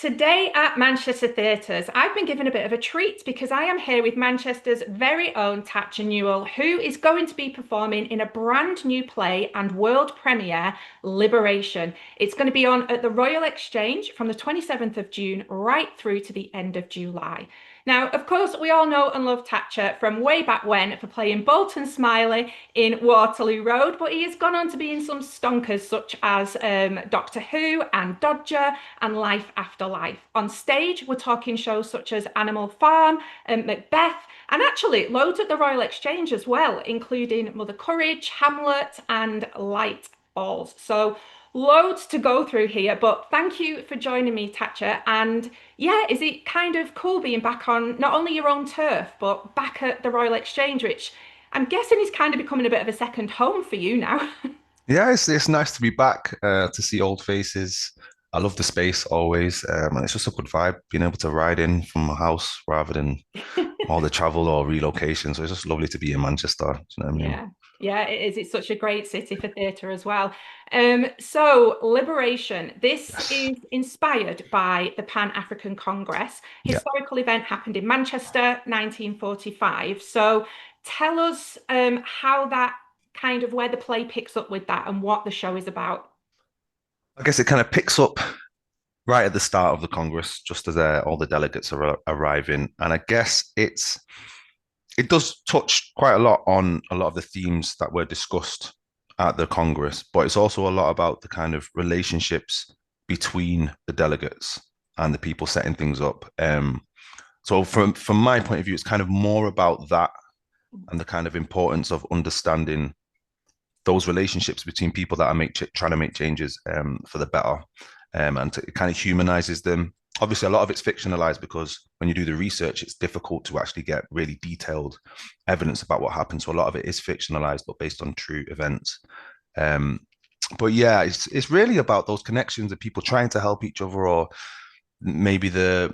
Today at Manchester Theatres, I've been given a bit of a treat because I am here with Manchester's very own Tachia Newall, who is going to be performing in a brand new play and world premiere, Liberation. It's going to be on at the Royal Exchange from the 27th of June right through to the end of July. Now, of course, we all know and love Tachia from way back when for playing Bolton Smiley in Waterloo Road, but he has gone on to be in some stonkers such as Doctor Who and Dodger and Life After Life. On stage, we're talking shows such as Animal Farm and Macbeth, and actually loads at the Royal Exchange as well, including Mother Courage, Hamlet, and Light Balls. So loads to go through here, but thank you for joining me, Tachia. And yeah, is it kind of cool being back on not only your own turf, but back at the Royal Exchange, which I'm guessing is kind of becoming a bit of a second home for you now? Yeah, it's nice to be back to see old faces. I love the space always, and it's just a good vibe being able to ride in from my house rather than all the travel or relocation. So it's just lovely to be in Manchester. Do you know what I mean? Yeah, yeah, it is. It's such a great city for theatre as well. So Liberation, this Yes. is inspired by the Pan-African Congress. Yeah. Historical event happened in Manchester, 1945. So tell us how that kind of where the play picks up with that and what the show is about. I guess it kind of picks up right at the start of the Congress, just as all the delegates are arriving, and I guess it does touch quite a lot on a lot of the themes that were discussed at the Congress, but it's also a lot about the kind of relationships between the delegates and the people setting things up. So from my point of view, it's kind of more about that and the kind of importance of understanding those relationships between people that are trying to make changes for the better, it kind of humanizes them. Obviously, a lot of it's fictionalized because when you do the research, it's difficult to actually get really detailed evidence about what happened. So a lot of it is fictionalized, but based on true events. Um, but yeah, it's really about those connections of people trying to help each other, or maybe the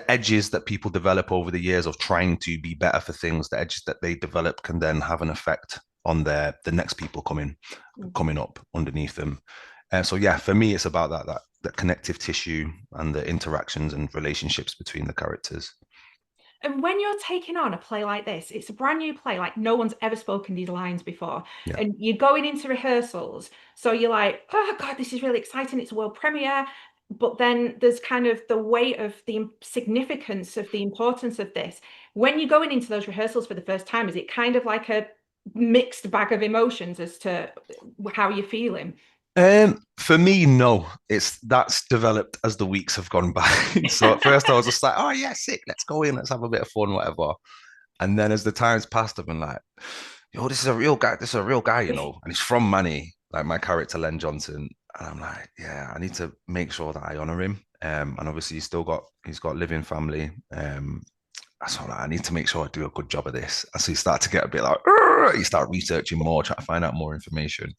edges that people develop over the years of trying to be better for things. The edges that they develop can then have an effect on the next people coming up underneath them. So yeah, for me, it's about that connective tissue and the interactions and relationships between the characters. And when you're taking on a play like this, it's a brand new play, like no one's ever spoken these lines before. Yeah. And you're going into rehearsals. So you're like, oh God, this is really exciting. It's a world premiere. But then there's kind of the weight of the significance of the importance of this. When you're going into those rehearsals for the first time, is it kind of like a mixed bag of emotions as to how you're feeling? For me, no. That's developed as the weeks have gone by. So at first I was just like, oh yeah, sick, let's go in, let's have a bit of fun, whatever. And then as the times passed, I've been like, yo, this is a real guy. This is a real guy, and he's from Manny, like my character Len Johnson. And I'm like, yeah, I need to make sure that I honor him. And obviously he's got living family. So like, I need to make sure I do a good job of this. And so you start to get a bit like, "Urgh!" You start researching more, trying to find out more information.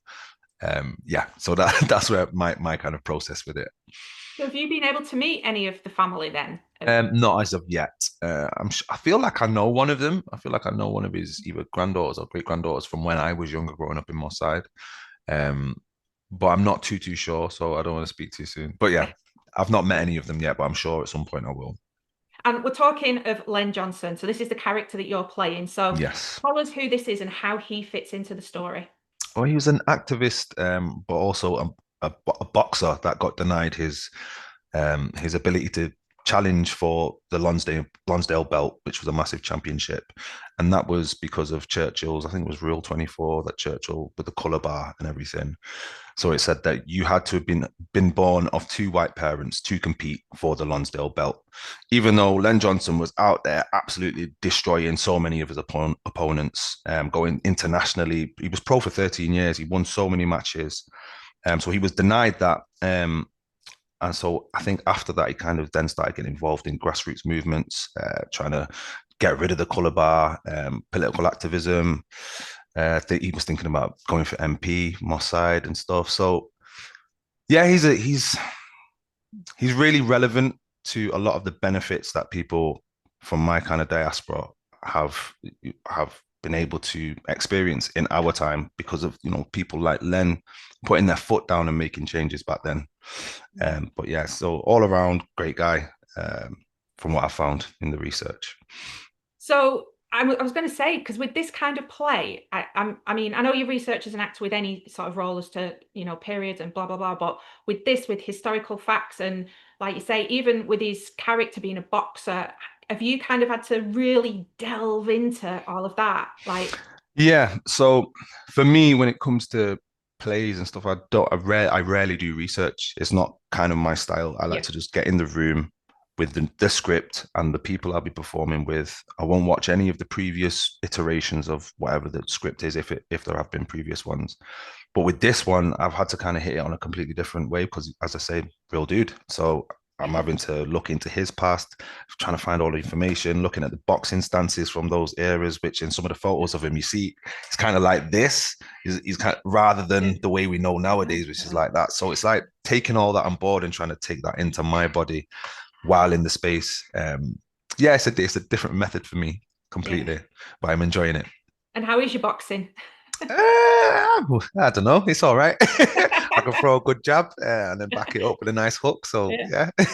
Yeah, so that's where my kind of process with it. So have you been able to meet any of the family then? Not as of yet. I feel like I know one of them. I feel like I know one of his either granddaughters or great granddaughters from when I was younger, growing up in Moss Side. Um, but I'm not too sure, so I don't want to speak too soon. But yeah, I've not met any of them yet, but I'm sure at some point I will. And we're talking of Len Johnson. So this is the character that you're playing. So Yes. tell us who this is and how he fits into the story. Well, he was an activist, but also a boxer that got denied his ability to challenge for the Lonsdale belt, which was a massive championship, and that was because of Churchill's. I think it was Rule 24 that Churchill with the colour bar and everything. So it said that you had to have been born of two white parents to compete for the Lonsdale belt. Even though Len Johnson was out there absolutely destroying so many of his opponents, going internationally, he was pro for 13 years. He won so many matches. So he was denied that. And so I think after that, he kind of then started getting involved in grassroots movements, trying to get rid of the colour bar, political activism. He was thinking about going for MP, Moss Side and stuff. So yeah, he's really relevant to a lot of the benefits that people from my kind of diaspora have have been able to experience in our time because of, people like Len putting their foot down and making changes back then. But yeah, so all around great guy, from what I found in the research. So I was going to say, because with this kind of play, I mean, I know your research as an actor with any sort of role as to, periods and blah, blah, blah. But with this, with historical facts and like you say, even with his character being a boxer, have you kind of had to really delve into all of that? Like, Yeah, so for me, when it comes to plays and stuff, I rarely do research. It's not kind of my style. I like yeah, to just get in the room with the script and the people I'll be performing with. I won't watch any of the previous iterations of whatever the script is, if there have been previous ones. But with this one, I've had to kind of hit it on a completely different way because, as I say, real dude. So I'm yeah, having to look into his past, trying to find all the information, looking at the boxing stances from those eras, which in some of the photos of him, you see, it's kind of like this. He's kind of, rather than the way we know nowadays, which is like that. So it's like taking all that on board and trying to take that into my body while in the space. Yeah, it's a different method for me yeah. completely, but I'm enjoying it. And how is your boxing? I don't know. It's all right. I can throw a good jab and then back it up with a nice hook. So Yeah. yeah.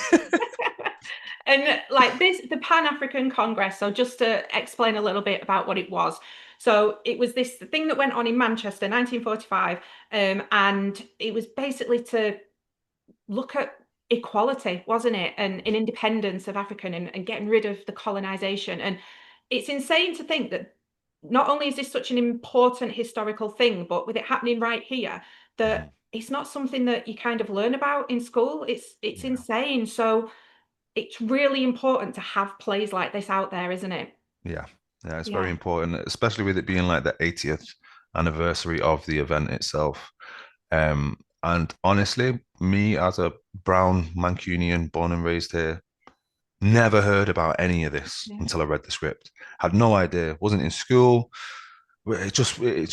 And like this, the Pan-African Congress, so just to explain a little bit about what it was. So it was this thing that went on in Manchester, 1945, and it was basically to look at equality, wasn't it? And independence of African and getting rid of the colonization. And it's insane to think that not only is this such an important historical thing, but with it happening right here, Mhm. that it's not something that you kind of learn about in school. It's Yeah. insane. So it's really important to have plays like this out there, isn't it? Yeah. Yeah. It's very Yeah. important, especially with it being like the 80th anniversary of the event itself. And honestly, me as a brown Mancunian born and raised here, never heard about any of this Yeah. until I read the script. Had no idea. Wasn't in school. It's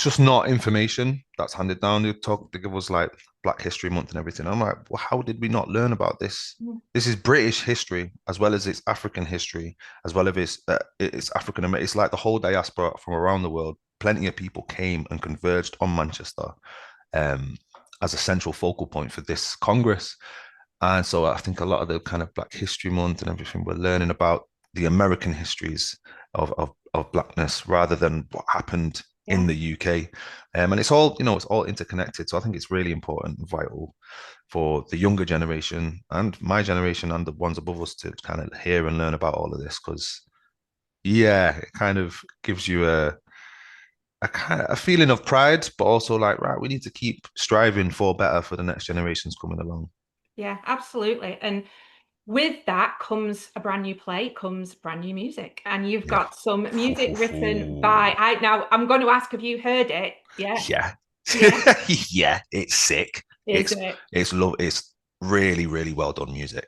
just not information that's handed down. They give us like Black History Month and everything. I'm like, well, how did we not learn about this? Mm. This is British history as well as it's African history, as well as it's African American. It's like the whole diaspora from around the world. Plenty of people came and converged on Manchester, um, as a central focal point for this Congress. And so I think a lot of the kind of Black History Month and everything, we're learning about the American histories of Blackness rather than what happened Yeah. in the UK. And it's all interconnected. So I think it's really important and vital for the younger generation and my generation and the ones above us to kind of hear and learn about all of this because, yeah, it kind of gives you a feeling of pride, but also like, right, we need to keep striving for better for the next generations coming along. Yeah, absolutely. And with that comes a brand new play, comes brand new music. And you've Yeah. got some music written by I now I'm going to ask, have you heard it? Yeah. Yeah. Yeah. Yeah, it's sick. Is It's it? it's really, really well done music.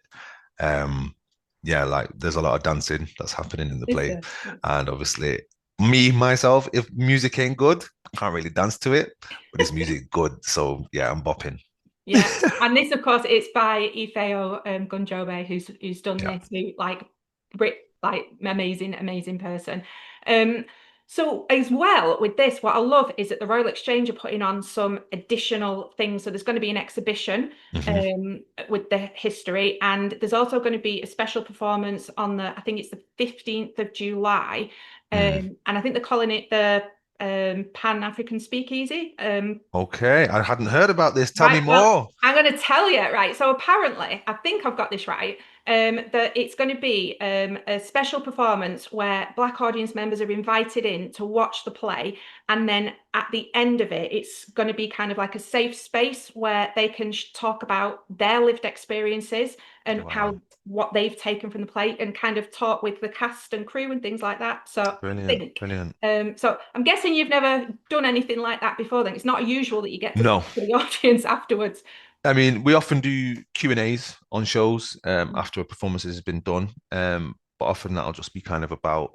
Um, yeah, like there's a lot of dancing that's happening in the Is play. it? And obviously me, myself, if music ain't good, I can't really dance to it, but it's music good. So yeah, I'm bopping. Yeah. And this, of course, it's by Ifeo Gunjobe, who's done Yeah. this, who like amazing, amazing person. Um, so as well with this, what I love is that the Royal Exchange are putting on some additional things. So there's going to be an exhibition Hmm. with the history, and there's also going to be a special performance on I think it's the 15th of July. Mm. And I think they're calling it the Pan-African Speakeasy. Okay, I hadn't heard about this. Tell me Right, well, more. I'm going to tell you, right? So apparently, I think I've got this right, that it's going to be a special performance where Black audience members are invited in to watch the play, and then at the end of it, it's going to be kind of like a safe space where they can talk about their lived experiences and Wow, what they've taken from the play, and kind of talk with the cast and crew and things like that. So I brilliant, think. brilliant. So I'm guessing you've never done anything like that before then. It's not usual that you get to No, talk to the audience afterwards. I mean, we often do Q&As on shows after a performance has been done. But often that'll just be kind of about,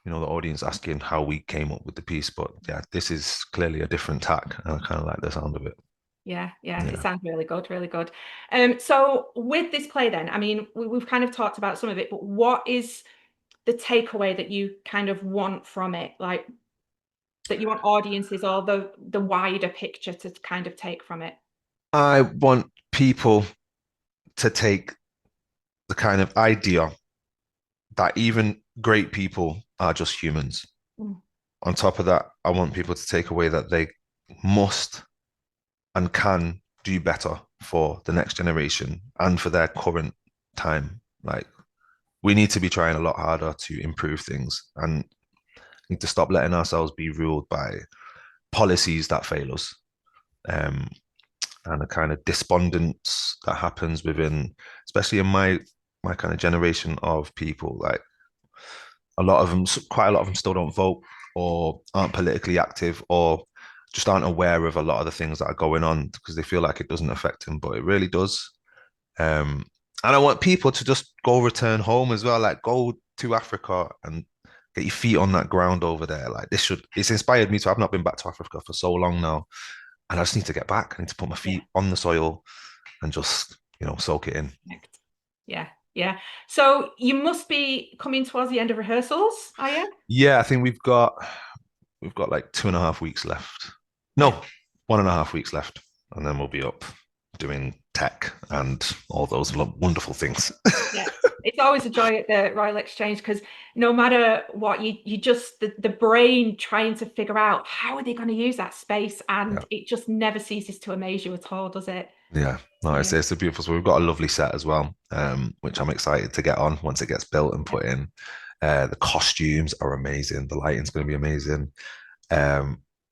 the audience asking how we came up with the piece. But yeah, this is clearly a different tack, and I kind of like the sound of it. Yeah, yeah, it Yeah. sounds really good, really good. So with this play then, I mean, we've kind of talked about some of it, but what is the takeaway that you kind of want from it? Like, that you want audiences or the wider picture to kind of take from it? I want people to take the kind of idea that even great people are just humans. Mm. On top of that, I want people to take away that they must and can do better for the next generation and for their current time. Like, we need to be trying a lot harder to improve things and need to stop letting ourselves be ruled by policies that fail us. And a kind of despondence that happens within, especially in my kind of generation of people. Like, a lot of them, quite a lot of them still don't vote or aren't politically active or just aren't aware of a lot of the things that are going on because they feel like it doesn't affect them, but it really does. And I want people to just go return home as well, like go to Africa and get your feet on that ground over there. Like, it's inspired me to. I've not been back to Africa for so long now, and I just need to get back. I need to put my feet on the soil and just, soak it in. Yeah, yeah. So you must be coming towards the end of rehearsals, are you? Yeah, I think we've got like 2.5 weeks left. No, 1.5 weeks left, and then we'll be up doing tech and all those wonderful things. Yeah, it's always a joy at the Royal Exchange because no matter what, you just the brain trying to figure out how are they going to use that space, and it just never ceases to amaze you at all, does it? Yeah, no, it's a beautiful. So we've got a lovely set as well, which I'm excited to get on once it gets built and put in. The costumes are amazing. The lighting's going to be amazing.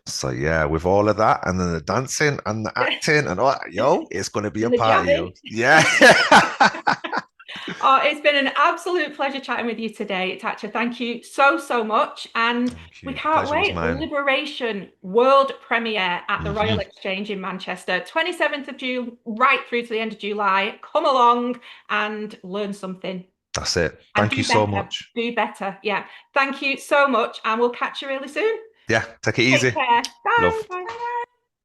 So yeah, with all of that, and then the dancing and the acting and all, it's going to be a party. Yeah. Oh, it's been an absolute pleasure chatting with you today, Tachia. Thank you so, so much. And we can't wait. Liberation world premiere at the Royal Exchange in Manchester, 27th of June, right through to the end of July. Come along and learn something. That's it. Thank you so much. Do better. Yeah. Thank you so much. And we'll catch you really soon. Yeah. Take it easy. Take care. Bye. Bye.